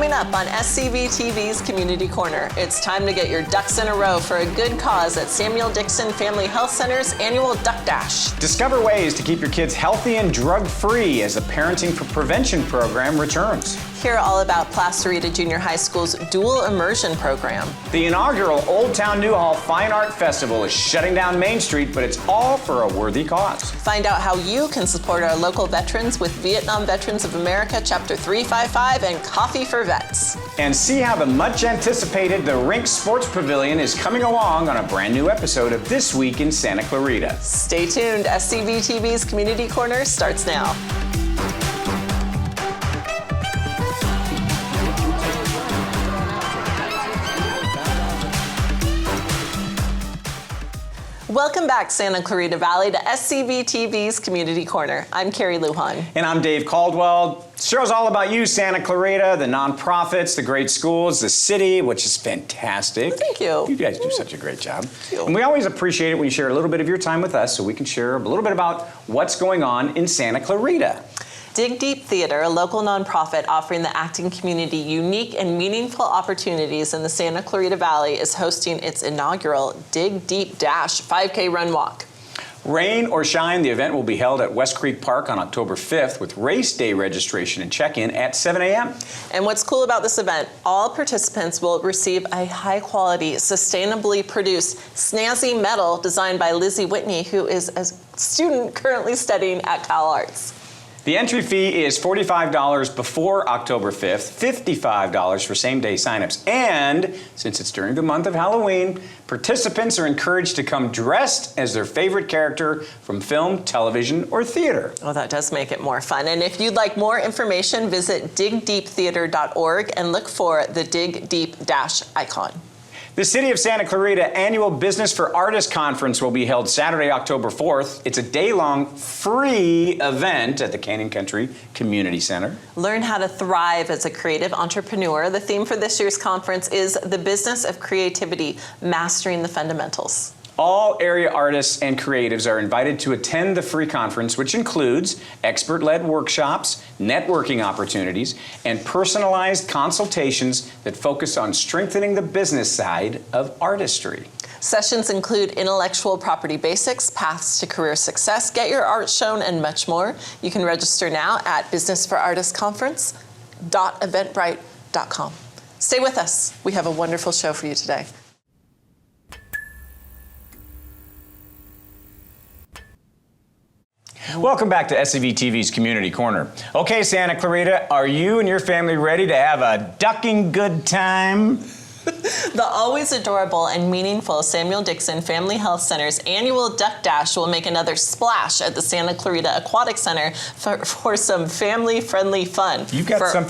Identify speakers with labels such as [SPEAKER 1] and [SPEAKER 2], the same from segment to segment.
[SPEAKER 1] Coming up on SCVTV's Community Corner, it's time to get your ducks in a row for a good cause at Samuel Dixon Family Health Center's annual Duck Dash.
[SPEAKER 2] Discover ways to keep your kids healthy and drug-free as the Parenting for Prevention program returns.
[SPEAKER 1] Hear all about Placerita Junior High School's dual immersion program.
[SPEAKER 2] The inaugural Old Town Newhall Fine Art Festival is shutting down Main Street, but it's all for a worthy cause.
[SPEAKER 1] Find out how you can support our local veterans with Vietnam Veterans of America Chapter 355 and Coffee for Vets.
[SPEAKER 2] And see how the much anticipated the Rink Sports Pavilion is coming along on a brand new episode of This Week in Santa Clarita.
[SPEAKER 1] Stay tuned. SCVTV's Community Corner starts now. Welcome back, Santa Clarita Valley, to SCVTV's Community Corner. I'm Carrie Lujan.
[SPEAKER 2] And I'm Dave Caldwell. The show's all about you, Santa Clarita, the nonprofits, the great schools, the city, which is fantastic.
[SPEAKER 1] Well, thank you.
[SPEAKER 2] You guys do such a great job. And we always appreciate it when you share a little bit of your time with us so we can share a little bit about what's going on in Santa Clarita.
[SPEAKER 1] Dig Deep Theater, a local nonprofit offering the acting community unique and meaningful opportunities in the Santa Clarita Valley, is hosting its inaugural Dig Deep Dash 5K Run Walk.
[SPEAKER 2] Rain or shine, the event will be held at West Creek Park on October 5th with race day registration and check-in at 7 a.m.
[SPEAKER 1] And what's cool about this event, all participants will receive a high-quality, sustainably produced snazzy medal designed by Lizzie Whitney, who is a student currently studying at Cal Arts.
[SPEAKER 2] The entry fee is $45 before October 5th, $55 for same-day signups. And since it's during the month of Halloween, participants are encouraged to come dressed as their favorite character from film, television, or theater.
[SPEAKER 1] Oh, that does make it more fun. And if you'd like more information, visit digdeeptheater.org and look for the Dig Deep Dash icon.
[SPEAKER 2] The City of Santa Clarita Annual Business for Artists Conference will be held Saturday, October 4th. It's a day-long free event at the Canyon Country Community Center.
[SPEAKER 1] Learn how to thrive as a creative entrepreneur. The theme for this year's conference is the business of creativity, mastering the fundamentals.
[SPEAKER 2] All area artists and creatives are invited to attend the free conference, which includes expert-led workshops, networking opportunities, and personalized consultations that focus on strengthening the business side of artistry.
[SPEAKER 1] Sessions include intellectual property basics, paths to career success, get your art shown, and much more. You can register now at businessforartistconference.eventbrite.com. Stay with us. We have a wonderful show for you today.
[SPEAKER 2] Welcome back to SCVTV's Community Corner. Okay, Santa Clarita, are you and your family ready to have a ducking good time?
[SPEAKER 1] The always adorable and meaningful Samuel Dixon Family Health Center's annual Duck Dash will make another splash at the Santa Clarita Aquatic Center for some family-friendly fun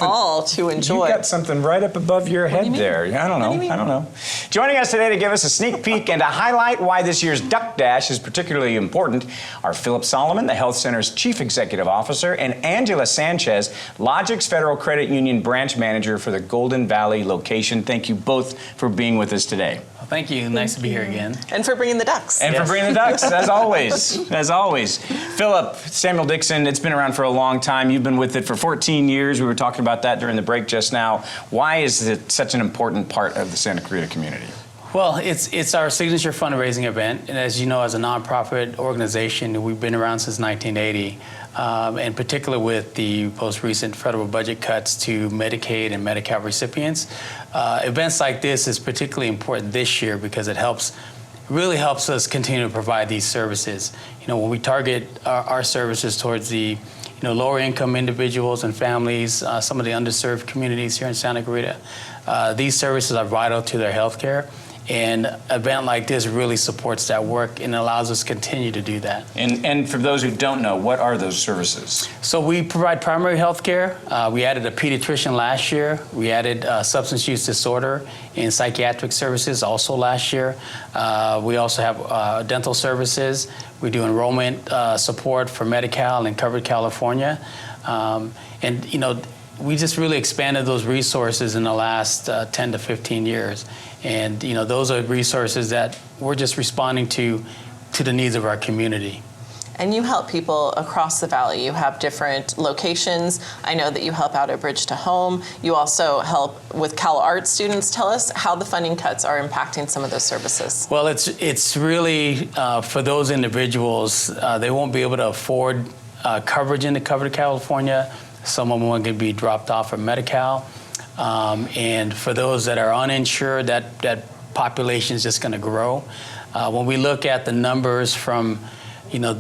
[SPEAKER 1] all to enjoy.
[SPEAKER 2] You got something right up above your head there. I don't know. Joining us today to give us a sneak peek and to highlight why this year's Duck Dash is particularly important are Philip Solomon, the Health Center's Chief Executive Officer, and Angela Sanchez, Logix Federal Credit Union Branch Manager for the Golden Valley location. Thank you both for being with us today.
[SPEAKER 3] Well, thank you. Nice to be here again.
[SPEAKER 1] And for bringing the ducks.
[SPEAKER 2] And for bringing the ducks, as always. As always. Philip, Samuel Dixon, it's been around for a long time. You've been with it for 14 years. We were talking about that during the break just now. Why is it such an important part of the Santa Clarita community?
[SPEAKER 3] Well, it's our signature fundraising event. And as you know, as a nonprofit organization, we've been around since 1980. In particular with the most recent federal budget cuts to Medicaid and Medi-Cal recipients. Events like this is particularly important this year because it really helps us continue to provide these services. You know, when we target our services towards the lower income individuals and families, some of the underserved communities here in Santa Clarita, these services are vital to their health care. And an event like this really supports that work and allows us to continue to do that.
[SPEAKER 2] And for those who don't know, what are those services?
[SPEAKER 3] So we provide primary health care. We added a pediatrician last year. We added substance use disorder and psychiatric services also last year. We also have dental services. We do enrollment support for Medi-Cal and Covered California. We just really expanded those resources in the last 10 to 15 years. And those are resources that we're just responding to the needs of our community.
[SPEAKER 1] And you help people across the valley. You have different locations. I know that you help out at Bridge to Home. You also help with Cal Arts students. Tell us how the funding cuts are impacting some of those services.
[SPEAKER 3] Well, it's really for those individuals, they won't be able to afford coverage in the covered California. Some of them are going to be dropped off from Medi-Cal. And for those that are uninsured, that population is just going to grow. When we look at the numbers from,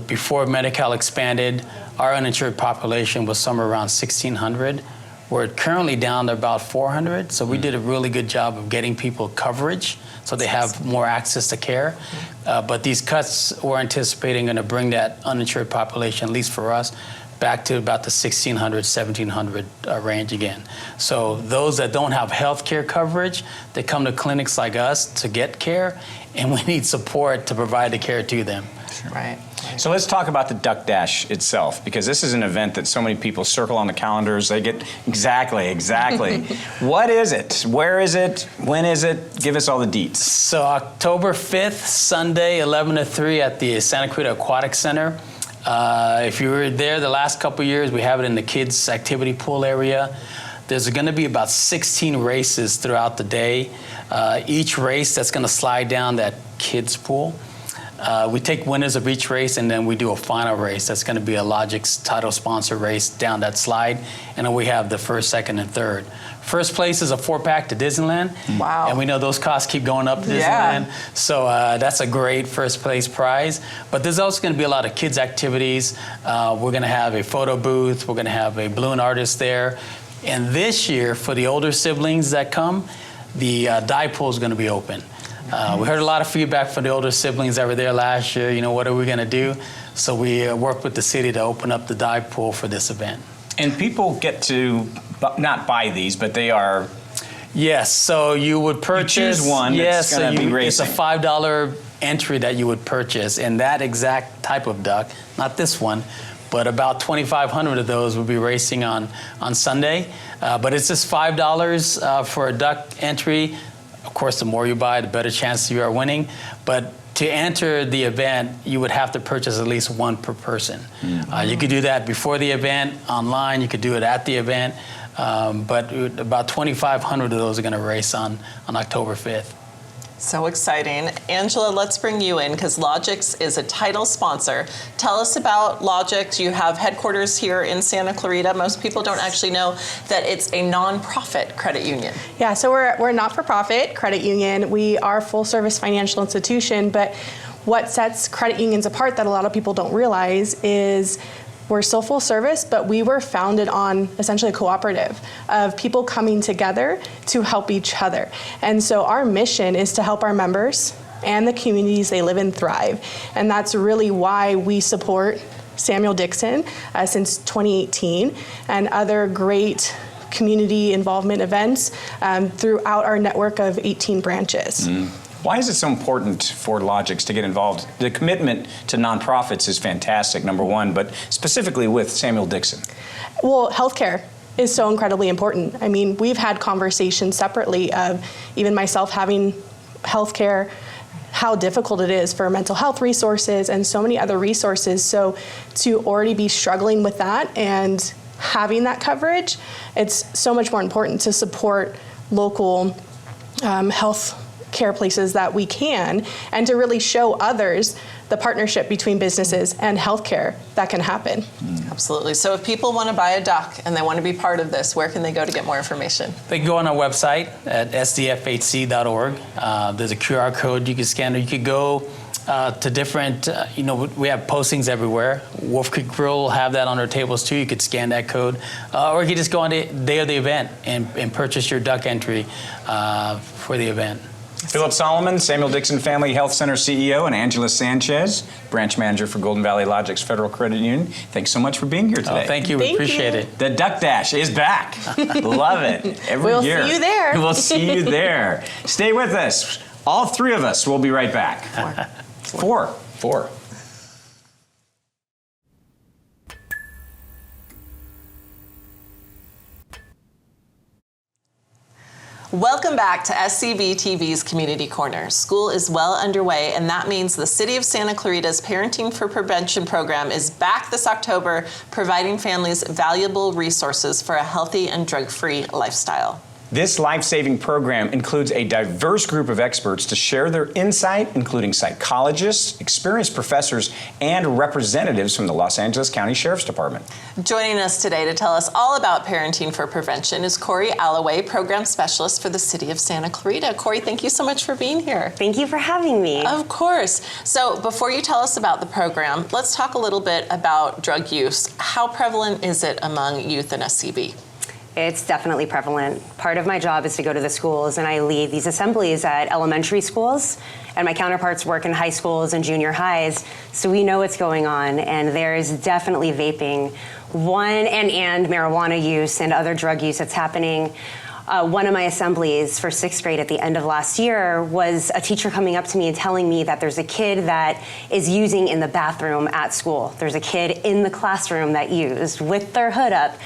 [SPEAKER 3] before Medi-Cal expanded, our uninsured population was somewhere around 1,600. We're currently down to about 400. So we did a really good job of getting people coverage so they have more access to care. But these cuts we're anticipating going to bring that uninsured population, at least for us, back to about the 1,600, 1,700 range again. So those that don't have health care coverage, they come to clinics like us to get care, and we need support to provide the care to them.
[SPEAKER 1] Right.
[SPEAKER 2] So let's talk about the Duck Dash itself, because this is an event that so many people circle on the calendars. They get exactly. What is it? Where is it? When is it? Give us all the deets.
[SPEAKER 3] So October 5th, Sunday, 11 to 3 at the Santa Clarita Aquatic Center. If you were there the last couple of years, we have it in the kids' activity pool area. There's going to be about 16 races throughout the day. Each race that's going to slide down that kids' pool. We take winners of each race, and then we do a final race. That's going to be a Logix title sponsor race down that slide. And then we have the first, second, and third. First place is a 4-pack to Disneyland.
[SPEAKER 1] Wow.
[SPEAKER 3] And we know those costs keep going up to Disneyland.
[SPEAKER 1] Yeah.
[SPEAKER 3] So that's a great first place prize. But there's also going to be a lot of kids activities. We're going to have a photo booth. We're going to have a balloon artist there. And this year, for the older siblings that come, the dive pool is going to be open. We heard a lot of feedback from the older siblings that were there last year. What are we going to do? So we worked with the city to open up the dive pool for this event.
[SPEAKER 2] And people get to not buy these, but they are...
[SPEAKER 3] Yes, so you would purchase...
[SPEAKER 2] You choose one that's going to be racing.
[SPEAKER 3] It's a $5 entry that you would purchase, and that exact type of duck, not this one, but about 2,500 of those will be racing on Sunday. But it's just $5 for a duck entry. Of course, the more you buy, the better chance you are winning. But to enter the event, you would have to purchase at least one per person. You could do that before the event, online. You could do it at the event. But about 2,500 of those are going to race on October 5th.
[SPEAKER 1] So exciting. Angela, let's bring you in because Logix is a title sponsor. Tell us about Logix. You have headquarters here in Santa Clarita. Most people don't actually know that it's a nonprofit credit union.
[SPEAKER 4] Yeah, so we're a not-for-profit credit union. We are a full-service financial institution, but what sets credit unions apart that a lot of people don't realize is we're still full service, but we were founded on essentially a cooperative of people coming together to help each other. And so our mission is to help our members and the communities they live in thrive. And that's really why we support Samuel Dixon since 2018 and other great community involvement events throughout our network of 18 branches.
[SPEAKER 2] Why is it so important for Logix to get involved? The commitment to nonprofits is fantastic, number one, but specifically with Samuel Dixon.
[SPEAKER 4] Well, healthcare is so incredibly important. I mean, we've had conversations separately of even myself having healthcare, how difficult it is for mental health resources and so many other resources. So to already be struggling with that and having that coverage, it's so much more important to support local health care places that we can, and to really show others the partnership between businesses and healthcare that can happen.
[SPEAKER 1] Absolutely. So if people want to buy a duck and they want to be part of this, where can they go to get more information?
[SPEAKER 3] They can go on our website at sdfhc.org. There's a QR code you can scan, or you could go to different, we have postings everywhere. Wolf Creek Grill will have that on their tables too. You could scan that code. Or you could just go on the day of the event and purchase your duck entry for the event.
[SPEAKER 2] Philip Solomon, Samuel Dixon Family Health Center CEO, and Angela Sanchez, branch manager for Golden Valley Logix Federal Credit Union. Thanks so much for being here today.
[SPEAKER 3] Thank you. We appreciate it.
[SPEAKER 2] The Duck Dash is back. Love it. Every
[SPEAKER 4] We'll
[SPEAKER 2] year.
[SPEAKER 4] see you there.
[SPEAKER 2] We'll see you there. Stay with us. All three of us will be right back. Four.
[SPEAKER 1] Welcome back to SCVTV's Community Corner. School is well underway, and that means the City of Santa Clarita's Parenting for Prevention program is back this October, providing families valuable resources for a healthy and drug-free lifestyle.
[SPEAKER 2] This life-saving program includes a diverse group of experts to share their insight, including psychologists, experienced professors, and representatives from the Los Angeles County Sheriff's Department.
[SPEAKER 1] Joining us today to tell us all about Parenting for Prevention is Corey Alloway, Program Specialist for the City of Santa Clarita. Corey, thank you so much for being here.
[SPEAKER 5] Thank you for having me.
[SPEAKER 1] Of course. So before you tell us about the program, let's talk a little bit about drug use. How prevalent is it among youth in SCV?
[SPEAKER 5] It's definitely prevalent. Part of my job is to go to the schools, and I lead these assemblies at elementary schools, and my counterparts work in high schools and junior highs, so we know what's going on, and there's definitely vaping, and marijuana use and other drug use that's happening. One of my assemblies for 6th grade at the end of last year was a teacher coming up to me and telling me that there's a kid that is using in the bathroom at school. There's a kid in the classroom that used with their hood up,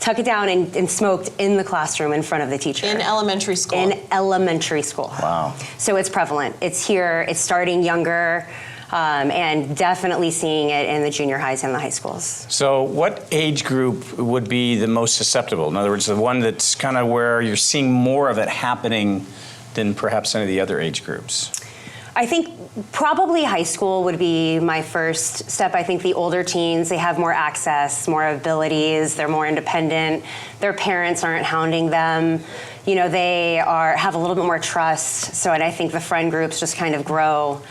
[SPEAKER 5] tuck it down and smoked in the classroom in front of the teacher.
[SPEAKER 1] In elementary school?
[SPEAKER 5] In elementary school.
[SPEAKER 2] Wow.
[SPEAKER 5] So it's prevalent. It's here. It's starting younger, and definitely seeing it in the junior highs and the high schools.
[SPEAKER 2] So what age group would be the most susceptible? In other words, the one that's kind of where you're seeing more of it happening than perhaps any of the other age groups?
[SPEAKER 5] I think probably high school would be my first step. I think the older teens, they have more access, more abilities, they're more independent, their parents aren't hounding them, you know, they have a little bit more trust. So, and I think the friend groups just kind of grow,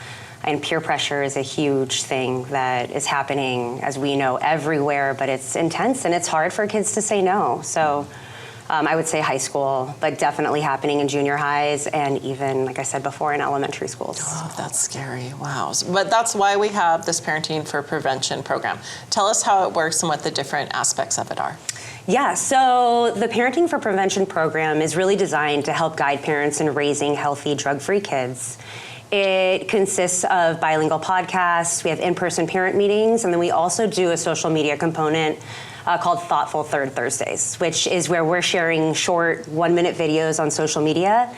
[SPEAKER 5] and peer pressure is a huge thing that is happening, as we know, everywhere, but it's intense and it's hard for kids to say no. So I would say high school, but definitely happening in junior highs and even, like I said before, in elementary schools.
[SPEAKER 1] Oh, that's scary. Wow. But that's why we have this Parenting for Prevention program. Tell us how it works and what the different aspects of it are.
[SPEAKER 5] Yeah, so the Parenting for Prevention program is really designed to help guide parents in raising healthy, drug-free kids. It consists of bilingual podcasts, we have in-person parent meetings, and then we also do a social media component called Thoughtful Third Thursdays, which is where we're sharing short 1-minute videos on social media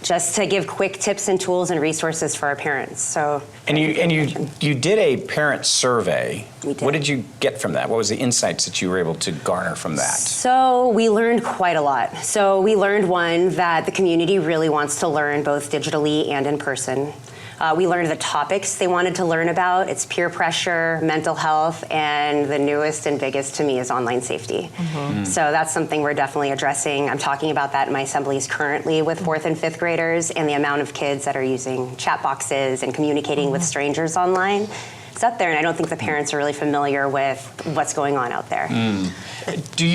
[SPEAKER 5] just to give quick tips and tools and resources for our parents. So,
[SPEAKER 2] and you did a parent survey.
[SPEAKER 5] We did.
[SPEAKER 2] What did you get from that? What was the insights that you were able to garner from that?
[SPEAKER 5] So we learned quite a lot. So we learned, one, that the community really wants to learn both digitally and in person. We learned the topics they wanted to learn about. It's peer pressure, mental health, and the newest and biggest to me is online safety. Mm-hmm. So that's something we're definitely addressing. I'm talking about that in my assemblies currently with 4th and 5th graders, and the amount of kids that are using chat boxes and communicating with strangers online. It's up there, and I don't think the parents are really familiar with what's going on out there.
[SPEAKER 2] Do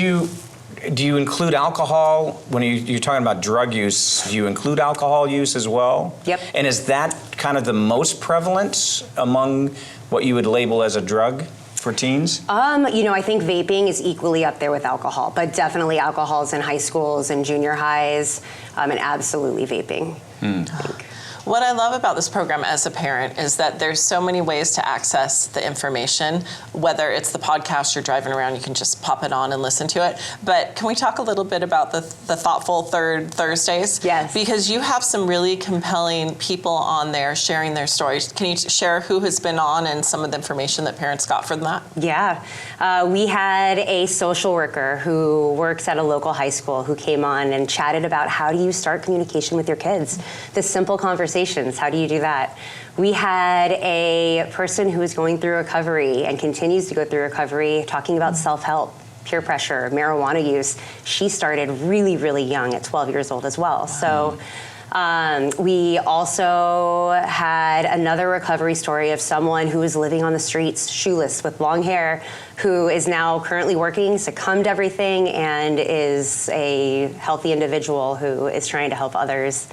[SPEAKER 2] you include alcohol when you're talking about drug use? Do you include alcohol use as well?
[SPEAKER 5] Yep.
[SPEAKER 2] And is that kind of the most prevalent among what you would label as a drug for teens?
[SPEAKER 5] You know, I think vaping is equally up there with alcohol, but definitely alcohol's in high schools and junior highs, and absolutely vaping. I think.
[SPEAKER 1] What I love about this program as a parent is that there's so many ways to access the information, whether it's the podcast you're driving around, you can just pop it on and listen to it. But can we talk a little bit about the Thoughtful Third Thursdays?
[SPEAKER 5] Yes.
[SPEAKER 1] Because you have some really compelling people on there sharing their stories. Can you share who has been on and some of the information that parents got from that?
[SPEAKER 5] Yeah. We had a social worker who works at a local high school who came on and chatted about how do you start communication with your kids? The simple conversations, how do you do that? We had a person who was going through recovery and continues to go through recovery talking about self-help, peer pressure, marijuana use. She started really, really young at 12 years old as well. So we also had another recovery story of someone who was living on the streets, shoeless, with long hair, who is now currently working, succumbed to everything, and is a healthy individual who is trying to help others.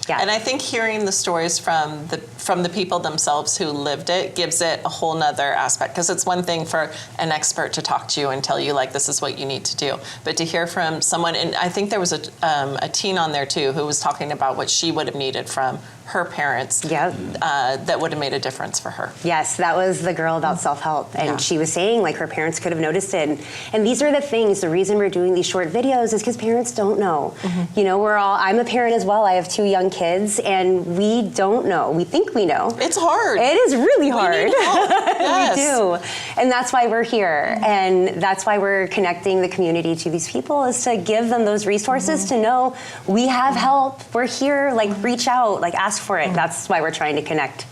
[SPEAKER 5] Yeah.
[SPEAKER 1] And I think hearing the stories from the people themselves who lived it gives it a whole nother aspect, because it's one thing for an expert to talk to you and tell you, like, this is what you need to do. But to hear from someone, and I think there was a teen on there too who was talking about what she would have needed from her parents
[SPEAKER 5] Yep.
[SPEAKER 1] that would have made a difference for her.
[SPEAKER 5] Yes, that was the girl about self-help. And she was saying, like, her parents could have noticed it. And these are the things, the reason we're doing these short videos is because parents don't know. You know, I'm a parent as well. I have 2 young kids, and we don't know. We think we know.
[SPEAKER 1] It's hard.
[SPEAKER 5] It is really hard.
[SPEAKER 1] We need help. Yes.
[SPEAKER 5] We do. And that's why we're here. And that's why we're connecting the community to these people, is to give them those resources to know we have help. We're here, like, reach out, like, ask for it. That's why we're trying to connect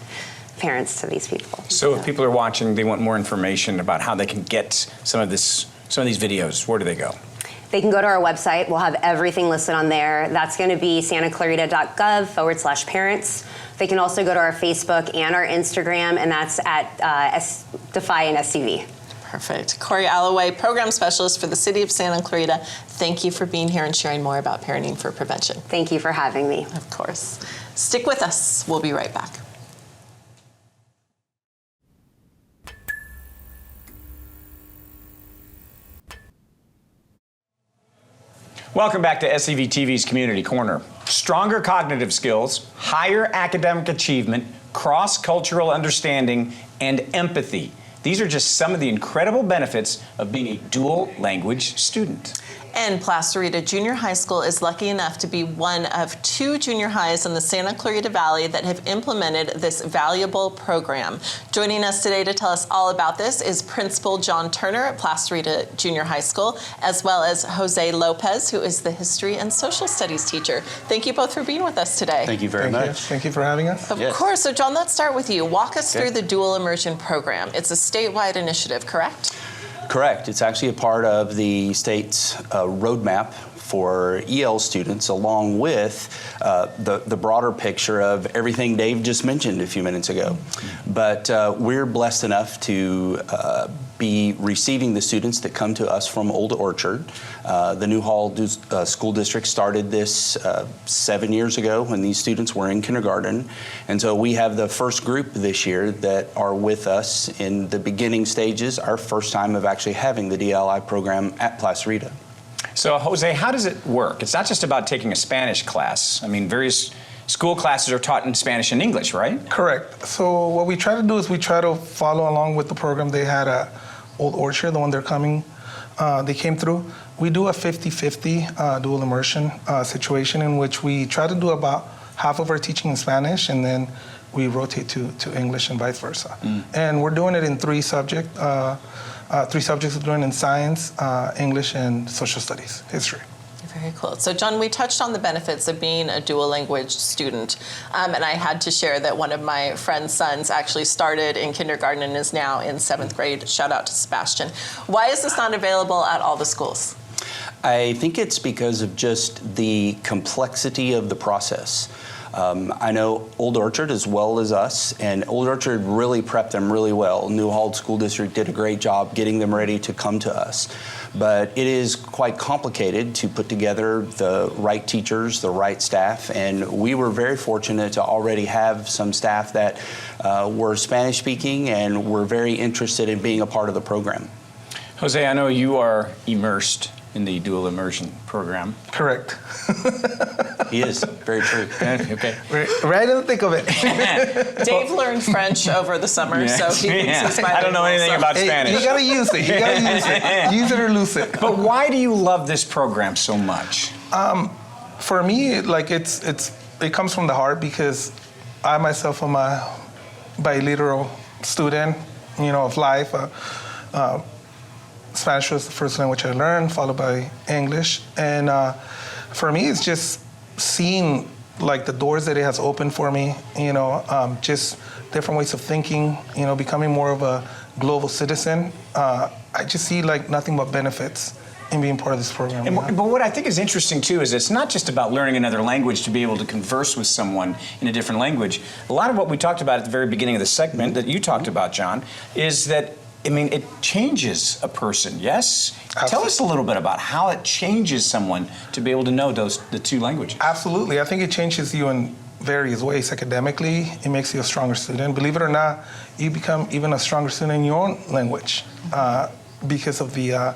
[SPEAKER 5] parents to these people.
[SPEAKER 2] So if people are watching, they want more information about how they can get some of these videos, where do they go?
[SPEAKER 5] They can go to our website. We'll have everything listed on there. That's going to be santaclarita.gov/parents. They can also go to our Facebook and our Instagram, and that's at Defy and SCV.
[SPEAKER 1] Perfect. Corey Alloway, Program Specialist for the City of Santa Clarita, thank you for being here and sharing more about parenting for prevention.
[SPEAKER 5] Thank you for having me.
[SPEAKER 1] Of course. Stick with us. We'll be right back.
[SPEAKER 2] Welcome back to SCVTV's Community Corner. Stronger cognitive skills, higher academic achievement, cross-cultural understanding, and empathy. These are just some of the incredible benefits of being a dual language student.
[SPEAKER 1] And Placerita Junior High School is lucky enough to be one of 2 junior highs in the Santa Clarita Valley that have implemented this valuable program. Joining us today to tell us all about this is Principal John Turner at Placerita Junior High School, as well as Jose Lopez, who is the History and Social Studies teacher. Thank you both for being with us today.
[SPEAKER 6] Thank you very much.
[SPEAKER 7] Thank you for having us.
[SPEAKER 1] Of course. So John, let's start with you. Walk us through the dual immersion program. It's a statewide initiative, correct?
[SPEAKER 6] Correct. It's actually a part of the state's roadmap for EL students, along with the broader picture of everything Dave just mentioned a few minutes ago. But we're blessed enough to be receiving the students that come to us from Old Orchard. The Newhall School District started this 7 years ago when these students were in kindergarten. And so we have the first group this year that are with us in the beginning stages, our first time of actually having the DLI program at Placerita.
[SPEAKER 2] So Jose, how does it work? It's not just about taking a Spanish class. I mean, various school classes are taught in Spanish and English, right?
[SPEAKER 7] Correct. So what we try to do is we try to follow along with the program they had at Old Orchard, the one they came through. We do a 50-50 dual immersion situation in which we try to do about half of our teaching in Spanish, and then we rotate to English and vice versa. And we're doing it in 3 subjects. 3 subjects we're doing in science, English, and social studies, history.
[SPEAKER 1] Very cool. So, John, we touched on the benefits of being a dual language student, and I had to share that one of my friend's sons actually started in kindergarten and is now in 7th grade. Shout out to Sebastian. Why is this not available at all the schools?
[SPEAKER 6] I think it's because of just the complexity of the process. I know Old Orchard as well as us, and Old Orchard really prepped them really well. Newhall School District did a great job getting them ready to come to us. But it is quite complicated to put together the right teachers, the right staff, and we were very fortunate to already have some staff that were Spanish speaking and were very interested in being a part of the program.
[SPEAKER 2] Jose, I know you are immersed in the dual immersion program.
[SPEAKER 7] Correct.
[SPEAKER 6] He is. Very true.
[SPEAKER 2] Okay.
[SPEAKER 7] Right in the thick of it.
[SPEAKER 1] Dave learned French over the summer, so he thinks he's bilingual.
[SPEAKER 2] I don't know anything about Spanish.
[SPEAKER 7] You gotta use it. You gotta use it. Use it or lose it.
[SPEAKER 2] But why do you love this program so much?
[SPEAKER 7] For me, like it comes from the heart, because I myself am a bilingual student, of life. Spanish was the first language I learned, followed by English. And for me, it's just seeing like the doors that it has opened for me, just different ways of thinking, becoming more of a global citizen. I just see like nothing but benefits in being part of this program.
[SPEAKER 2] But what I think is interesting too is it's not just about learning another language to be able to converse with someone in a different language. A lot of what we talked about at the very beginning of the segment that you talked about, John, is that it changes a person, yes? Absolutely. Tell us a little bit about how it changes someone to be able to know the 2 languages.
[SPEAKER 7] Absolutely. I think it changes you in various ways. Academically, it makes you a stronger student. Believe it or not, you become even a stronger student in your own language because of the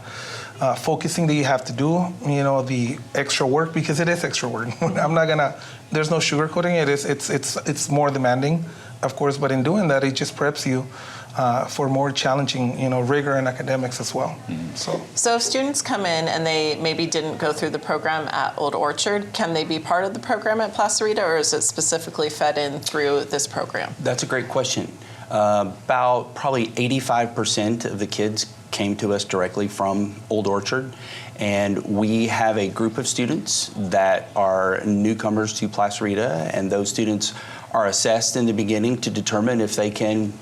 [SPEAKER 7] focusing that you have to do, the extra work, because it is extra work. There's no sugarcoating it. It's more demanding, of course, but in doing that, it just preps you for more challenging, rigor in academics as well.
[SPEAKER 1] So if students come in and they maybe didn't go through the program at Old Orchard, can they be part of the program at Placerita, or is it specifically fed in through this program?
[SPEAKER 6] That's a great question. About probably 85% of the kids came to us directly from Old Orchard, and we have a group of students that are newcomers to Placerita, and those students are assessed in the beginning to determine if they can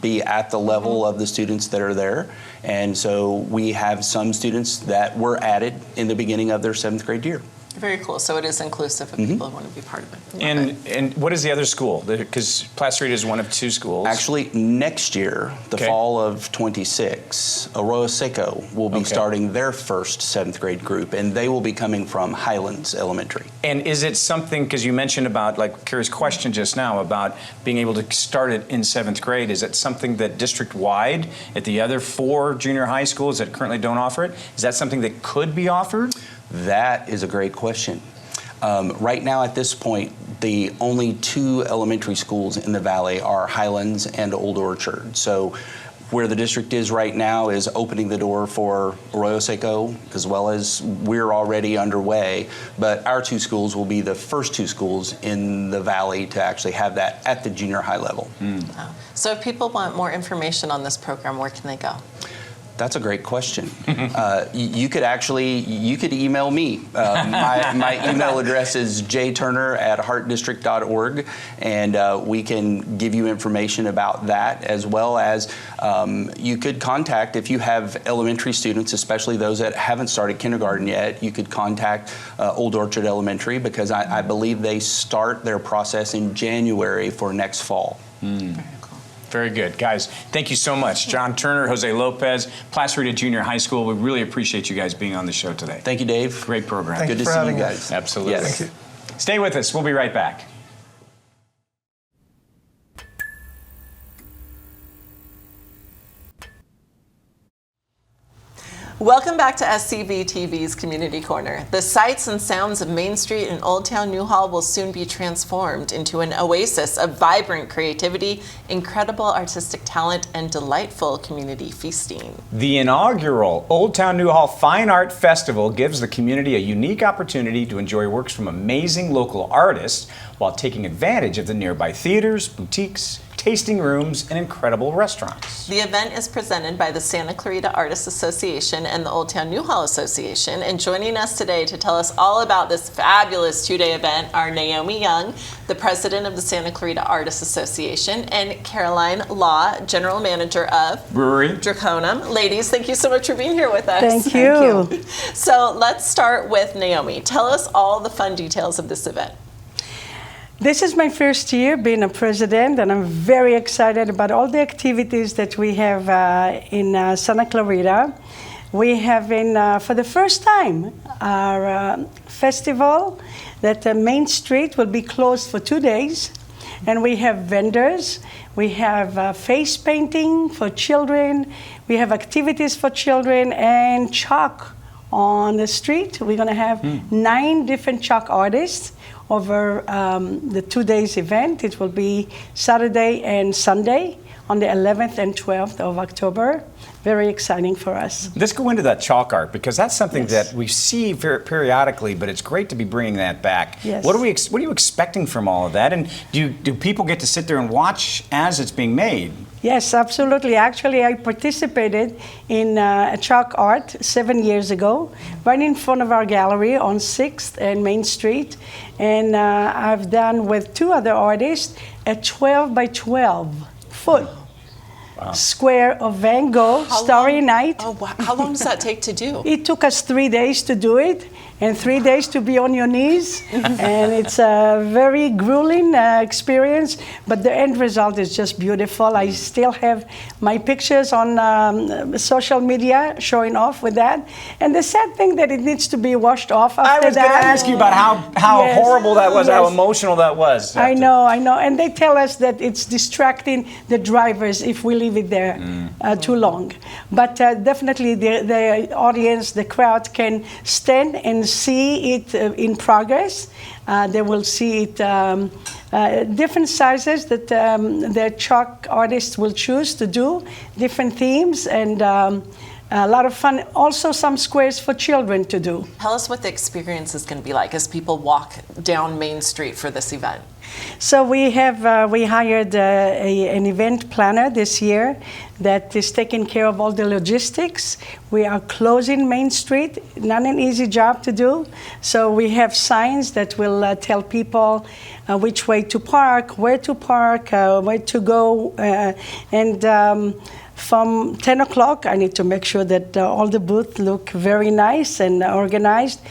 [SPEAKER 6] be at the level of the students that are there. And so we have some students that were added in the beginning of their 7th grade year.
[SPEAKER 1] Very cool. So it is inclusive of people who want to be part of it.
[SPEAKER 2] And what is the other school? Because Placerita is one of 2 schools.
[SPEAKER 6] Actually, next year, the fall of 26, Arroyo Seco will be starting their first 7th grade group, and they will be coming from Highlands Elementary.
[SPEAKER 2] And is it something, because you mentioned about, like Carrie's question just now, about being able to start it in 7th grade, is it something that district-wide at the other 4 junior high schools that currently don't offer it, is that something that could be offered?
[SPEAKER 6] That is a great question. Right now, at this point, the only 2 elementary schools in the valley are Highlands and Old Orchard. So where the district is right now is opening the door for Arroyo Seco, as well as we're already underway. But our 2 schools will be the first 2 schools in the valley to actually have that at the junior high level.
[SPEAKER 1] Wow. So if people want more information on this program, where can they go?
[SPEAKER 6] That's a great question. You could email me. My email address is jturner@heartdistrict.org, and we can give you information about that, as well as you could contact, if you have elementary students, especially those that haven't started kindergarten yet, you could contact Old Orchard Elementary, because I believe they start their process in January for next fall.
[SPEAKER 2] Very good. Guys, thank you so much. John Turner, Jose Lopez, Placerita Junior High School. We really appreciate you guys being on the show today.
[SPEAKER 6] Thank you, Dave.
[SPEAKER 2] Great program.
[SPEAKER 6] Good to see you guys.
[SPEAKER 2] Absolutely.
[SPEAKER 6] Yes.
[SPEAKER 7] Thank you.
[SPEAKER 2] Stay with us. We'll be right back.
[SPEAKER 1] Welcome back to SCVTV's Community Corner. The sights and sounds of Main Street in Old Town Newhall will soon be transformed into an oasis of vibrant creativity, incredible artistic talent, and delightful community feasting.
[SPEAKER 2] The inaugural Old Town Newhall Fine Art Festival gives the community a unique opportunity to enjoy works from amazing local artists while taking advantage of the nearby theaters, boutiques, tasting rooms, and incredible restaurants.
[SPEAKER 1] The event is presented by the Santa Clarita Artists Association and the Old Town Newhall Association. And joining us today to tell us all about this fabulous 2-day event are Naomi Young, the president of the Santa Clarita Artists Association, and Caroline Law, general manager of
[SPEAKER 2] Brewery
[SPEAKER 1] Draconum. Ladies, thank you so much for being here with us.
[SPEAKER 8] Thank you.
[SPEAKER 1] So let's start with Naomi. Tell us all the fun details of this event.
[SPEAKER 8] This is my first year being a president, and I'm very excited about all the activities that we have in Santa Clarita. We have, for the first time, our festival that Main Street will be closed for 2 days. And we have vendors, we have face painting for children, we have activities for children, and chalk on the street. We're going to have 9 different chalk artists over the 2 days event. It will be Saturday and Sunday on the 11th and 12th of October. Very exciting for us.
[SPEAKER 2] Let's go into that chalk art, because that's something that we see periodically, but it's great to be bringing that back.
[SPEAKER 8] Yes.
[SPEAKER 2] What are you expecting from all of that? And do people get to sit there and watch as it's being made?
[SPEAKER 8] Yes, absolutely. Actually, I participated in a chalk art 7 years ago, right in front of our gallery on 6th and Main Street. And I've done with 2 other artists a 12 by 12 foot square of Van Gogh, Starry Night.
[SPEAKER 1] Oh, wow. How long does that take to do?
[SPEAKER 8] It took us 3 days to do it, and 3 days to be on your knees. And it's a very grueling experience, but the end result is just beautiful. I still have my pictures on social media showing off with that. And the sad thing that it needs to be washed off after that.
[SPEAKER 2] I was going to ask you about how
[SPEAKER 8] Yes.
[SPEAKER 2] horrible that was, how
[SPEAKER 8] Yes.
[SPEAKER 2] emotional that was.
[SPEAKER 8] I know. And they tell us that it's distracting the drivers if we leave it there too long. But definitely the audience, the crowd can stand and see it in progress. They will see it different sizes that the chalk artists will choose to do, different themes, and a lot of fun. Also some squares for children to do.
[SPEAKER 1] Tell us what the experience is going to be like as people walk down Main Street for this event.
[SPEAKER 8] So we hired an event planner this year that is taking care of all the logistics. We are closing Main Street, not an easy job to do. So we have signs that will tell people which way to park, where to go, and from 10 o'clock, I need to make sure that all the booths look very nice and organized.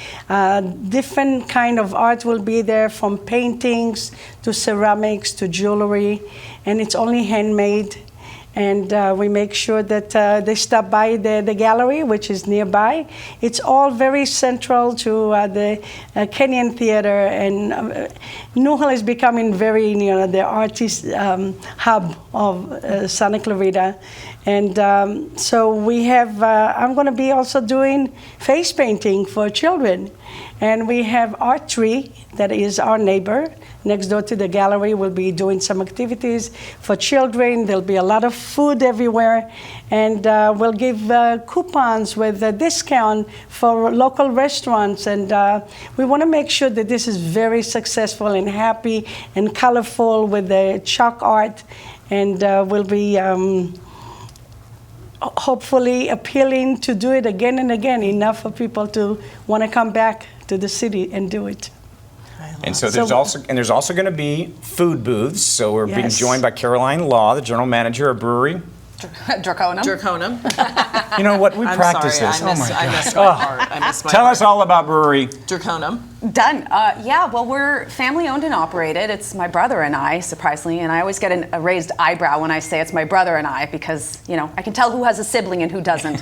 [SPEAKER 8] Different kind of art will be there, from paintings to ceramics to jewelry, and it's only handmade. And we make sure that they stop by the gallery, which is nearby. It's all very central to the Kenyan Theater, and Newhall is becoming very, the artist hub of Santa Clarita. And so we have, I'm going to be also doing face painting for children. And we have Art Tree, that is our neighbor. Next door to the gallery, we'll be doing some activities for children. There'll be a lot of food everywhere. And we'll give coupons with a discount for local restaurants. And we want to make sure that this is very successful and happy and colorful with the chalk art. And we'll be hopefully appealing to do it again and again, enough for people to want to come back to the city and do it.
[SPEAKER 2] And so there's also going to be food booths. So we're being
[SPEAKER 8] Yes.
[SPEAKER 2] joined by Caroline Law, the general manager of brewery.
[SPEAKER 1] Draconum.
[SPEAKER 2] You know what? We
[SPEAKER 1] I'm
[SPEAKER 2] practice
[SPEAKER 1] sorry,
[SPEAKER 2] this.
[SPEAKER 1] I missed my part. I missed my
[SPEAKER 2] Tell
[SPEAKER 1] part.
[SPEAKER 2] us all about brewery.
[SPEAKER 1] Draconum.
[SPEAKER 9] Done. Yeah, well, we're family owned and operated. It's my brother and I, surprisingly, and I always get a raised eyebrow when I say it's my brother and I, because, I can tell who has a sibling and who doesn't.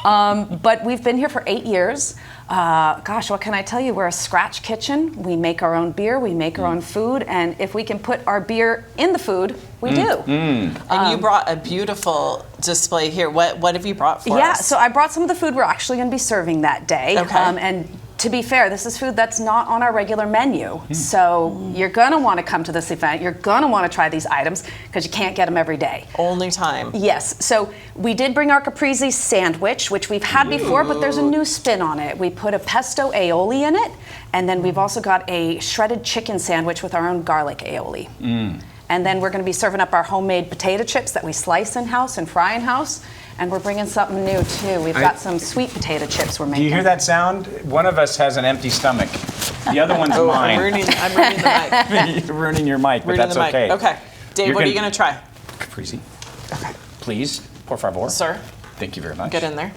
[SPEAKER 9] But we've been here for 8 years. Gosh, what can I tell you? We're a scratch kitchen. We make our own beer, we make our own food, and if we can put our beer in the food, we do.
[SPEAKER 1] And you brought a beautiful display here. What have you brought for us?
[SPEAKER 9] Yeah, so I brought some of the food we're actually going to be serving that day.
[SPEAKER 1] Okay.
[SPEAKER 9] And to be fair, this is food that's not on our regular menu. So you're going to want to come to this event. You're going to want to try these items because you can't get them every day.
[SPEAKER 1] Only time.
[SPEAKER 9] Yes, so we did bring our caprese sandwich, which we've had before, but there's a new spin on it. We put a pesto aioli in it, and then we've also got a shredded chicken sandwich with our own garlic aioli. And then we're going to be serving up our homemade potato chips that we slice in-house and fry in-house. And we're bringing something new, too. We've got some sweet potato chips we're making.
[SPEAKER 2] Do you hear that sound? One of us has an empty stomach. The other one's mine.
[SPEAKER 1] I'm ruining the mic.
[SPEAKER 2] You're ruining your mic, but
[SPEAKER 1] Ruining
[SPEAKER 2] that's
[SPEAKER 1] the mic.
[SPEAKER 2] okay.
[SPEAKER 1] Okay. Dave, what are you going to try?
[SPEAKER 2] Caprese. Okay. Please, por favor.
[SPEAKER 1] Sir,
[SPEAKER 2] Thank you very much.
[SPEAKER 1] get in there.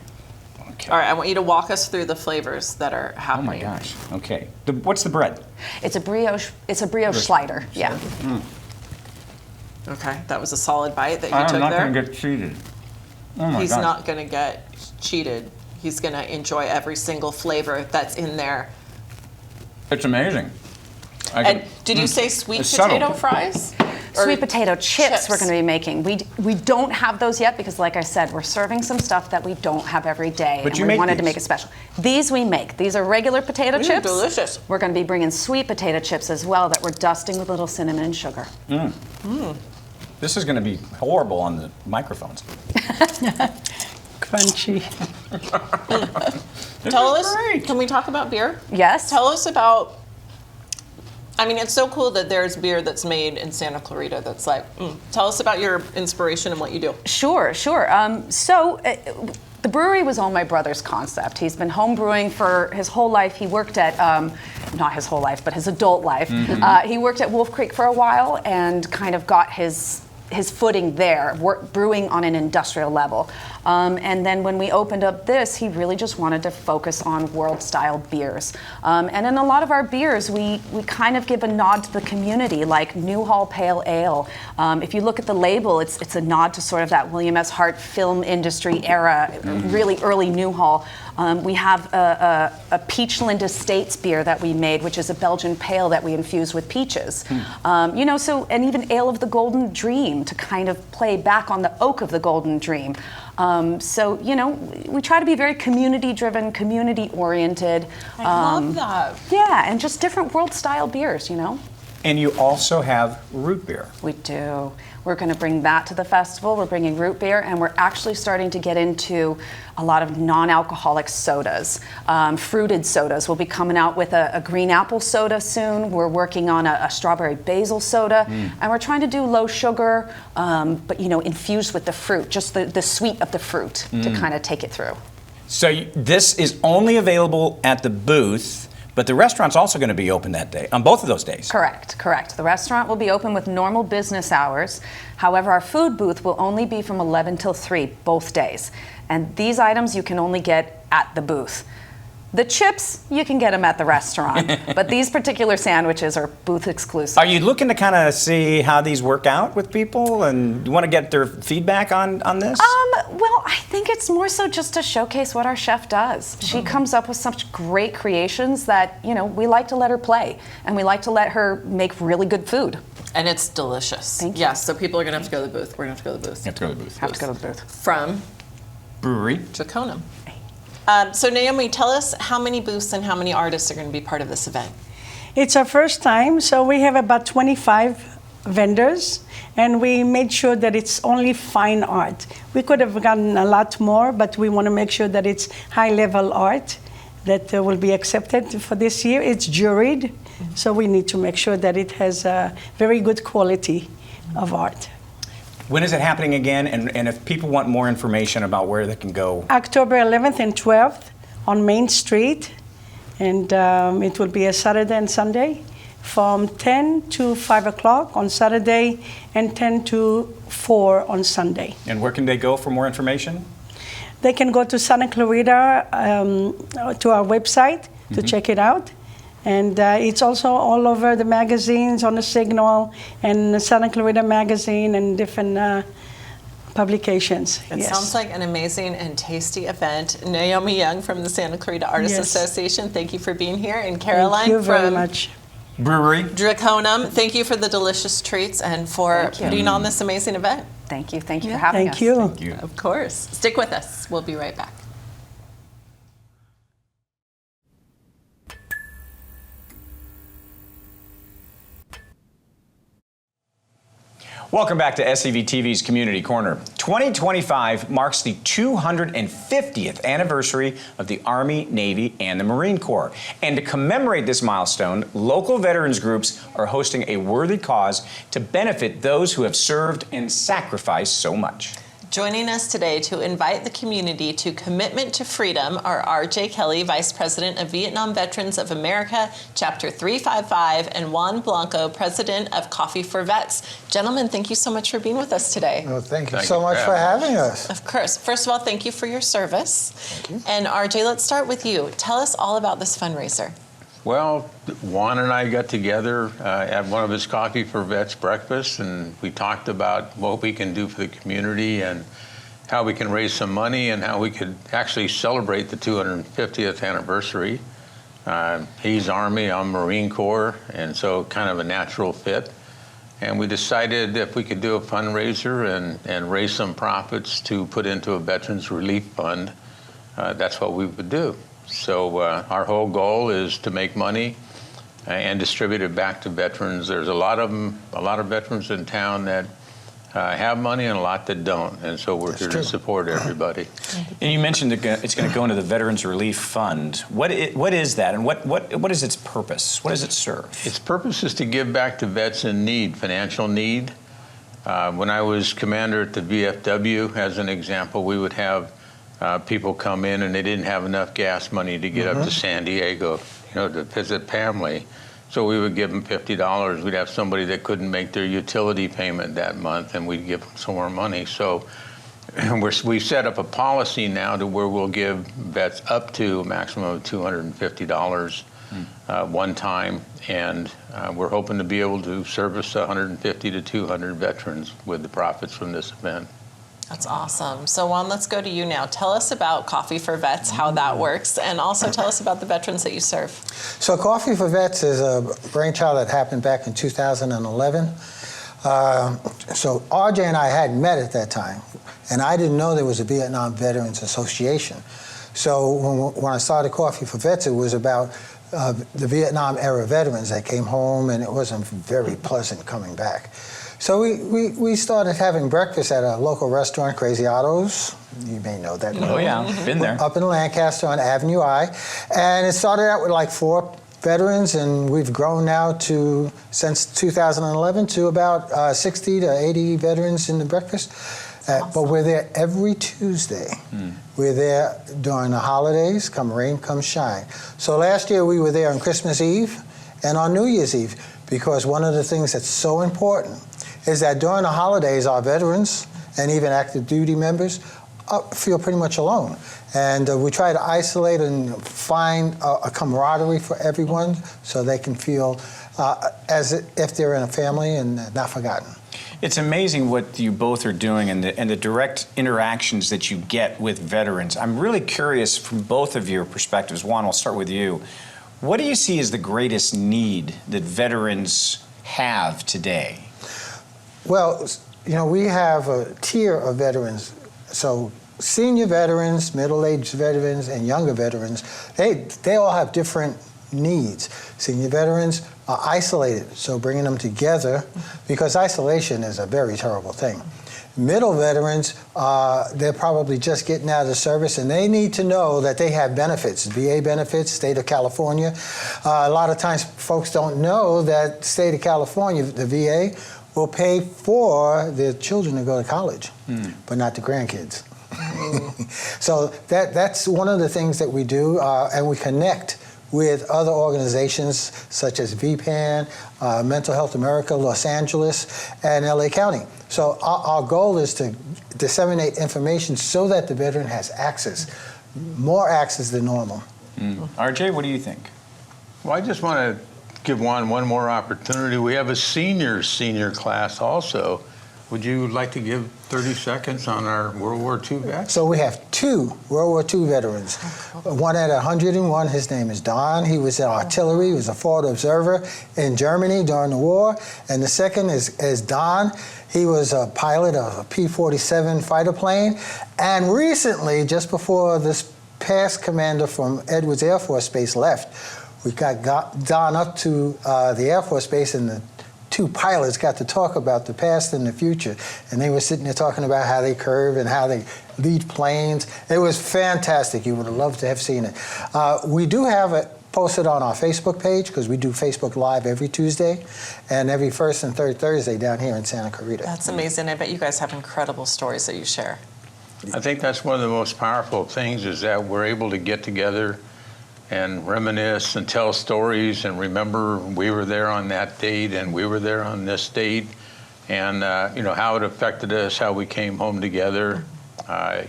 [SPEAKER 2] Okay.
[SPEAKER 1] All right, I want you to walk us through the flavors that are
[SPEAKER 2] Oh
[SPEAKER 1] happening.
[SPEAKER 2] my gosh. Okay. What's the bread?
[SPEAKER 9] It's a brioche slider, yeah.
[SPEAKER 1] Okay, that was a solid bite that you
[SPEAKER 2] I'm
[SPEAKER 1] took
[SPEAKER 2] not
[SPEAKER 1] there.
[SPEAKER 2] going to get cheated. Oh my
[SPEAKER 1] He's
[SPEAKER 2] gosh.
[SPEAKER 1] not going to get cheated. He's going to enjoy every single flavor that's in there.
[SPEAKER 2] It's amazing.
[SPEAKER 1] And did you say sweet
[SPEAKER 2] It's
[SPEAKER 1] potato
[SPEAKER 2] subtle.
[SPEAKER 1] fries? Or
[SPEAKER 9] Sweet potato chips we're going to be making. We don't have those yet because, like I said, we're serving some stuff that we don't have every day.
[SPEAKER 2] But
[SPEAKER 9] and
[SPEAKER 2] you
[SPEAKER 9] we
[SPEAKER 2] make
[SPEAKER 9] wanted to
[SPEAKER 2] these.
[SPEAKER 9] make it special. These we make. These are regular potato
[SPEAKER 1] These are
[SPEAKER 9] chips.
[SPEAKER 1] delicious.
[SPEAKER 9] We're going to be bringing sweet potato chips as well that we're dusting with a little cinnamon and sugar.
[SPEAKER 2] This is going to be horrible on the microphones.
[SPEAKER 8] Crunchy.
[SPEAKER 1] Tell us,
[SPEAKER 2] great.
[SPEAKER 1] can we talk about beer?
[SPEAKER 9] Yes.
[SPEAKER 1] Tell us about, I mean, it's so cool that there's beer that's made in Santa Clarita that's like, tell us about your inspiration and what you do.
[SPEAKER 9] Sure. The brewery was all my brother's concept. He's been home brewing for his whole life. He worked at, not his whole life, but his adult life. He worked at Wolf Creek for a while and kind of got his his footing there, brewing on an industrial level. And then when we opened up this, he really just wanted to focus on world-style beers. And in a lot of our beers, we kind of give a nod to the community, like Newhall Pale Ale. If you look at the label, it's a nod to sort of that William S. Hart film industry era, really early Newhall. We have a Peachland Estates beer that we made, which is a Belgian pale that we infuse with peaches. You know, so, and even Ale of the Golden Dream to kind of play back on the oak of the Golden Dream. So, you know, we try to be very community-driven, community-oriented.
[SPEAKER 1] I love that.
[SPEAKER 9] Yeah, and just different world-style beers, you know.
[SPEAKER 2] And you also have root beer.
[SPEAKER 9] We do. We're going to bring that to the festival. We're bringing root beer, and we're actually starting to get into a lot of non-alcoholic sodas. Fruited sodas. We'll be coming out with a green apple soda soon. We're working on a strawberry basil soda, and we're trying to do low sugar, but you know, infused with the fruit, just the sweet of the fruit to kind of take it through.
[SPEAKER 2] So this is only available at the booth, but the restaurant's also going to be open that day, on both of those days.
[SPEAKER 9] Correct. The restaurant will be open with normal business hours. However, our food booth will only be from 11 till 3 both days. And these items you can only get at the booth. The chips, you can get them at the restaurant, but these particular sandwiches are booth exclusive.
[SPEAKER 2] Are you looking to kind of see how these work out with people, and you want to get their feedback on this?
[SPEAKER 9] Well, I think it's more so just to showcase what our chef does. She comes up with such great creations that, you know, we like to let her play, and we like to let her make really good food.
[SPEAKER 1] And it's delicious.
[SPEAKER 9] Thank you.
[SPEAKER 1] Yes, so people are going to have to go to the booth. We're going to have to go to the booth.
[SPEAKER 2] You have to go to the booth.
[SPEAKER 9] Have to go to the booth.
[SPEAKER 1] From
[SPEAKER 2] Brewery.
[SPEAKER 1] Draconum. So Naomi, tell us how many booths and how many artists are going to be part of this event?
[SPEAKER 8] It's our first time, so we have about 25 vendors, and we made sure that it's only fine art. We could have gotten a lot more, but we want to make sure that it's high-level art that will be accepted for this year. It's juried, so we need to make sure that it has a very good quality of art.
[SPEAKER 2] When is it happening again? And if people want more information about where they can go?
[SPEAKER 8] October 11th and 12th on Main Street, and it will be a Saturday and Sunday from 10 to 5 o'clock on Saturday and 10 to 4 on Sunday.
[SPEAKER 2] And where can they go for more information?
[SPEAKER 8] They can go to Santa Clarita, to our website to check it out. And it's also all over the magazines, on the Signal and the Santa Clarita magazine and different publications.
[SPEAKER 1] It sounds like an amazing and tasty event. Naomi Young from the Santa Clarita Artists Association, thank you for being here. And Caroline
[SPEAKER 8] Thank you very
[SPEAKER 1] from
[SPEAKER 8] much.
[SPEAKER 2] Brewery.
[SPEAKER 1] Draconum, thank you for the delicious treats and for putting on this amazing event.
[SPEAKER 9] Thank you for having us.
[SPEAKER 8] Thank you.
[SPEAKER 2] Thank you.
[SPEAKER 1] Of course. Stick with us. We'll be right back.
[SPEAKER 2] Welcome back to SCVTV's Community Corner. 2025 marks the 250th anniversary of the Army, Navy, and the Marine Corps. And to commemorate this milestone, local veterans groups are hosting a worthy cause to benefit those who have served and sacrificed so much.
[SPEAKER 1] Joining us today to invite the community to Commitment to Freedom are R.J. Kelly, Vice President of Vietnam Veterans of America, Chapter 355, and Juan Blanco, President of Coffee for Vets. Gentlemen, thank you so much for being with us today.
[SPEAKER 10] Well, thank you so much for having us.
[SPEAKER 1] Of course. First of all, thank you for your service.
[SPEAKER 10] Thank you.
[SPEAKER 1] And R.J., let's start with you. Tell us all about this fundraiser.
[SPEAKER 11] Well, Juan and I got together at one of his Coffee for Vets breakfasts, and we talked about what we can do for the community and how we can raise some money and how we could actually celebrate the 250th anniversary. He's Army, I'm Marine Corps, and so kind of a natural fit. And we decided if we could do a fundraiser and raise some profits to put into a Veterans Relief Fund, that's what we would do. So our whole goal is to make money and distribute it back to veterans. There's a lot of them, a lot of veterans in town that have money and a lot that don't, and so we're here to support everybody.
[SPEAKER 2] And you mentioned it's going to go into the Veterans Relief Fund. What is that, and what is its purpose? What does it serve?
[SPEAKER 11] Its purpose is to give back to vets in need, financial need. When I was commander at the VFW, as an example, we would have people come in and they didn't have enough gas money to get up to San Diego, to visit family. So we would give them $50. We'd have somebody that couldn't make their utility payment that month, and we'd give them some more money. So we've set up a policy now to where we'll give vets up to a maximum of $250 one time, and we're hoping to be able to service 150 to 200 veterans with the profits from this event.
[SPEAKER 1] That's awesome. So Juan, let's go to you now. Tell us about Coffee for Vets, how that works, and also tell us about the veterans that you serve.
[SPEAKER 10] So Coffee for Vets is a brainchild that happened back in 2011. So RJ and I hadn't met at that time, and I didn't know there was a Vietnam Veterans Association. So when I started Coffee for Vets, it was about the Vietnam era veterans that came home, and it wasn't very pleasant coming back. So we started having breakfast at a local restaurant, Crazy Otto's. You may know that.
[SPEAKER 2] Oh yeah, been there.
[SPEAKER 10] Up in Lancaster on Avenue I. And it started out with like 4 veterans, and we've grown now to, since 2011, to about 60 to 80 veterans in the breakfast.
[SPEAKER 1] Awesome.
[SPEAKER 10] But we're there every Tuesday. We're there during the holidays, come rain, come shine. So last year we were there on Christmas Eve and on New Year's Eve, because one of the things that's so important is that during the holidays, our veterans and even active duty members feel pretty much alone. And we try to isolate and find a camaraderie for everyone so they can feel as if they're in a family and not forgotten.
[SPEAKER 2] It's amazing what you both are doing and the direct interactions that you get with veterans. I'm really curious from both of your perspectives. Juan, I'll start with you. What do you see as the greatest need that veterans have today?
[SPEAKER 10] Well, you know, we have a tier of veterans. So senior veterans, middle-aged veterans, and younger veterans, they all have different needs. Senior veterans are isolated, so bringing them together, because isolation is a very terrible thing. Middle veterans, they're probably just getting out of the service, and they need to know that they have benefits, VA benefits, state of California. A lot of times folks don't know that state of California, the VA, will pay for their children to go to college, but not the grandkids. So that's one of the things that we do, and we connect with other organizations such as VPAN, Mental Health America, Los Angeles, and LA County. So our goal is to disseminate information so that the veteran has access, more access than normal.
[SPEAKER 2] RJ, what do you think?
[SPEAKER 11] Well, I just want to give Juan one more opportunity. We have a senior class also. Would you like to give 30 seconds on our World War II vets?
[SPEAKER 10] So we have 2 World War II veterans. One at 101, his name is Don. He was in artillery, he was a forward observer in Germany during the war. And the second is Don. He was a pilot of a P-47 fighter plane. And recently, just before this past commander from Edwards Air Force Base left, we got Don up to the Air Force Base, and the 2 pilots got to talk about the past and the future. And they were sitting there talking about how they curve and how they lead planes. It was fantastic. You would have loved to have seen it. We do have it posted on our Facebook page, because we do Facebook Live every Tuesday and every first and third Thursday down here in Santa Clarita.
[SPEAKER 1] That's amazing. I bet you guys have incredible stories that you share.
[SPEAKER 11] I think that's one of the most powerful things, is that we're able to get together and reminisce and tell stories and remember we were there on that date and we were there on this date, and you know, how it affected us, how we came home together.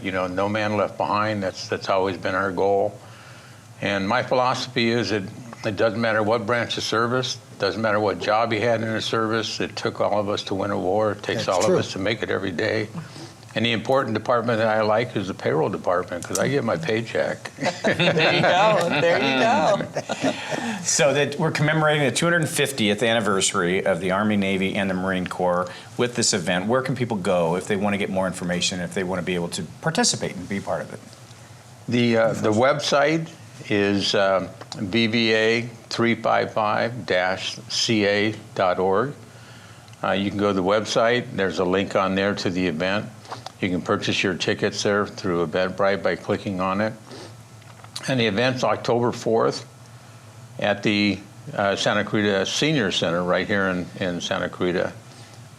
[SPEAKER 11] You know, no man left behind. That's always been our goal. And my philosophy is that it doesn't matter what branch of service, doesn't matter what job you had in the service. It took all of us to win a war. It takes all of us to make it every day. And the important department that I like is the payroll department, because I get my paycheck.
[SPEAKER 1] There you go. There you go.
[SPEAKER 2] So that we're commemorating the 250th anniversary of the Army, Navy, and the Marine Corps with this event. Where can people go if they want to get more information, if they want to be able to participate and be part of it?
[SPEAKER 11] The website is BVA355-CA.org. You can go to the website. There's a link on there to the event. You can purchase your tickets there through Eventbrite by clicking on it. And the event's October 4th at the Santa Clarita Senior Center right here in Santa Clarita.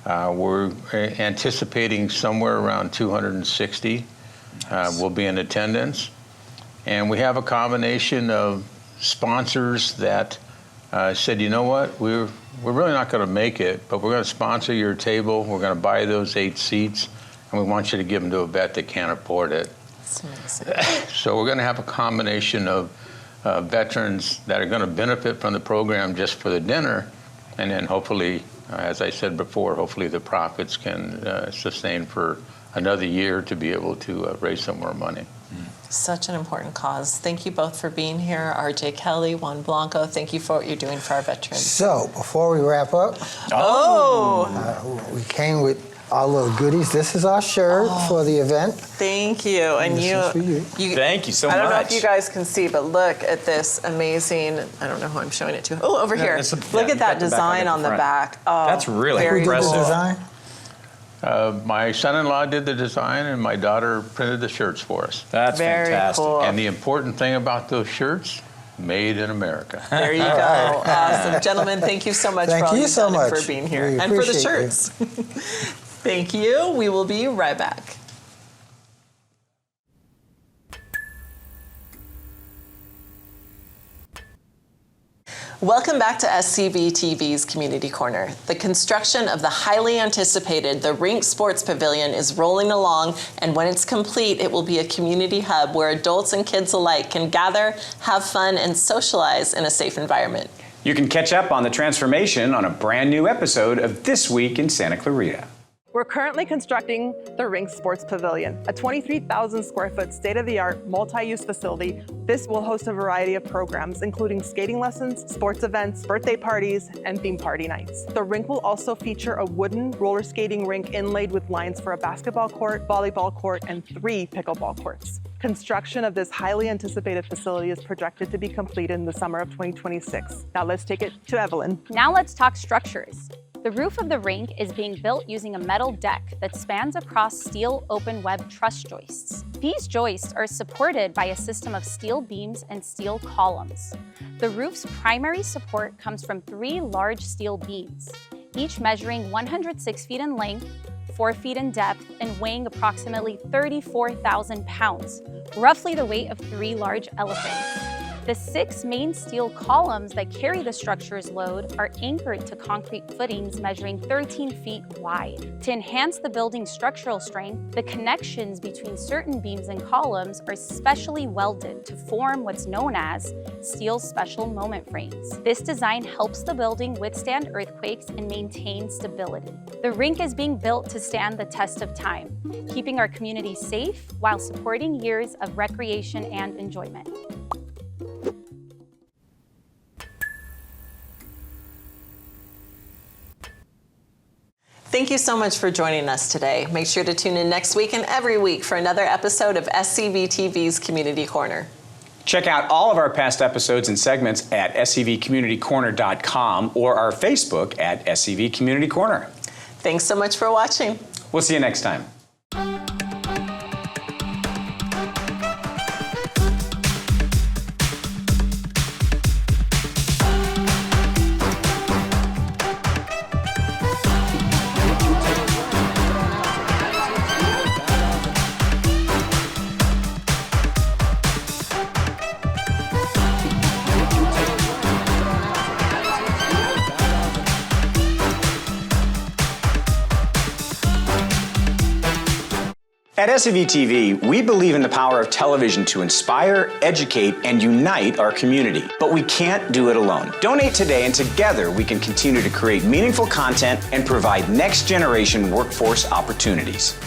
[SPEAKER 11] We're anticipating somewhere around 260 will be in attendance. And we have a combination of sponsors that said, you know what, we're really not going to make it, but we're going to sponsor your table. We're going to buy those 8 seats, and we want you to give them to a vet that can't afford it.
[SPEAKER 1] That's amazing.
[SPEAKER 11] So we're going to have a combination of veterans that are going to benefit from the program just for the dinner, and then hopefully, as I said before, hopefully the profits can sustain for another year to be able to raise some more money.
[SPEAKER 1] Such an important cause. Thank you both for being here. RJ Kelly, Juan Blanco, thank you for what you're doing for our veterans.
[SPEAKER 10] So, before we wrap up, we came with our little goodies. This is our shirt for the event.
[SPEAKER 1] Thank you. And
[SPEAKER 10] This is for you.
[SPEAKER 2] Thank you so
[SPEAKER 1] I don't know
[SPEAKER 2] much.
[SPEAKER 1] if you guys can see, but look at this amazing, I don't know who I'm showing it to. Oh, over here. Look at that design on the back. Oh,
[SPEAKER 2] That's really
[SPEAKER 1] very
[SPEAKER 10] Who did the
[SPEAKER 2] impressive.
[SPEAKER 10] design?
[SPEAKER 11] My son-in-law did the design, and my daughter printed the shirts for us.
[SPEAKER 2] That's
[SPEAKER 1] Very
[SPEAKER 2] fantastic.
[SPEAKER 1] cool.
[SPEAKER 11] And the important thing about those shirts, made in America.
[SPEAKER 1] There you go. Awesome. Gentlemen, thank you so much
[SPEAKER 10] Thank
[SPEAKER 1] for all
[SPEAKER 10] you
[SPEAKER 1] you've
[SPEAKER 10] so
[SPEAKER 1] done and
[SPEAKER 10] much.
[SPEAKER 1] for being here.
[SPEAKER 10] We
[SPEAKER 1] And for the
[SPEAKER 10] appreciate you.
[SPEAKER 1] shirts. Thank you. We will be right back. Welcome back to SCVTV's Community Corner. The construction of the highly anticipated the Rink Sports Pavilion is rolling along, and when it's complete, it will be a community hub where adults and kids alike can gather, have fun, and socialize in a safe environment.
[SPEAKER 2] You can catch up on the transformation on a brand new episode of This Week in Santa Clarita.
[SPEAKER 12] We're currently constructing the Rink Sports Pavilion, a 23,000 square foot state-of-the-art multi-use facility. This will host a variety of programs, including skating lessons, sports events, birthday parties, and theme party nights. The rink will also feature a wooden roller skating rink inlaid with lines for a basketball court, volleyball court, and 3 pickleball courts. Construction of this highly anticipated facility is projected to be completed in the summer of 2026. Now let's take it to Evelyn.
[SPEAKER 13] Now let's talk structures. The roof of the rink is being built using a metal deck that spans across steel open web truss joists. These joists are supported by a system of steel beams and steel columns. The roof's primary support comes from 3 large steel beams, each measuring 106 feet in length, 4 feet in depth, and weighing approximately 34,000 pounds, roughly the weight of 3 large elephants. The 6 main steel columns that carry the structure's load are anchored to concrete footings measuring 13 feet wide. To enhance the building's structural strength, the connections between certain beams and columns are specially welded to form what's known as steel special moment frames. This design helps the building withstand earthquakes and maintain stability. The rink is being built to stand the test of time, keeping our community safe while supporting years of recreation and enjoyment.
[SPEAKER 1] Thank you so much for joining us today. Make sure to tune in next week and every week for another episode of SCVTV's Community Corner.
[SPEAKER 2] Check out all of our past episodes and segments at scvcommunitycorner.com or our Facebook at SCV Community Corner.
[SPEAKER 1] Thanks so much for watching.
[SPEAKER 2] We'll see you next time. At SCVTV, we believe in the power of television to inspire, educate, and unite our community. But we can't do it alone. Donate today, and together we can continue to create meaningful content and provide next-generation workforce opportunities.